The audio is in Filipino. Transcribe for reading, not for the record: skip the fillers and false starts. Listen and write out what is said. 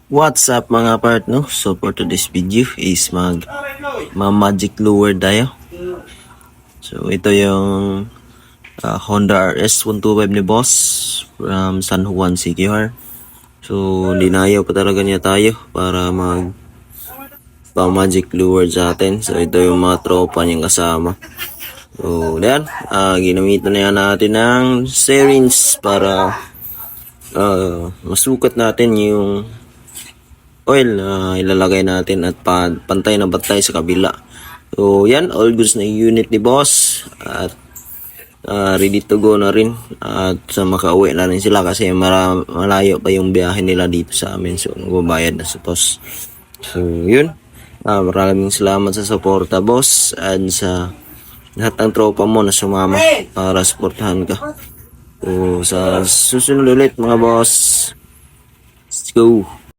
What's up mga part, no? So for today's video is magic lure tayo. So ito yung Honda RS 125 ni boss from San Juan, CQR. So dinayo pa talaga niya tayo para magic lure sa atin. So ito yung mga tropa niyang kasama. So yan, ginamitan na yan natin ng syringe para masukat natin yung oil na ilalagay natin at pantay na batay sa kabila. So yan, all goods na unit ni boss at ready to go na rin at makauwi na rin sila kasi malayo pa yung biyahe nila dito sa amin, so magbabayad na sa TOS. So yun, maraming salamat sa suporta boss at sa lahat ng tropa mo na sumama para suportahan ka. So sa susunod ulit mga boss, let's go.